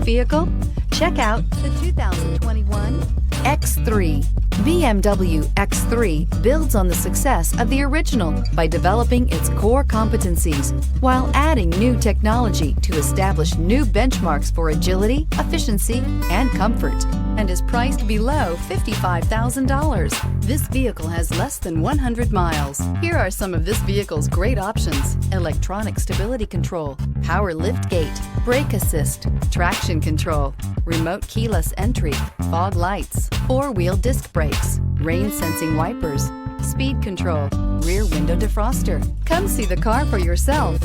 vehicle? Check out the 2021 X3. BMW X3 builds on the success of the original by developing its core competencies while adding new technology to establish new benchmarks for agility, efficiency, and comfort, and is priced below $55,000. This vehicle has less than 100 miles. Here are some of this vehicle's great options: electronic stability control, power liftgate, brake assist, traction control, remote keyless entry, fog lights, four-wheel disc brakes, rain sensing wipers, speed control, rear window defroster. Come see the car for yourself.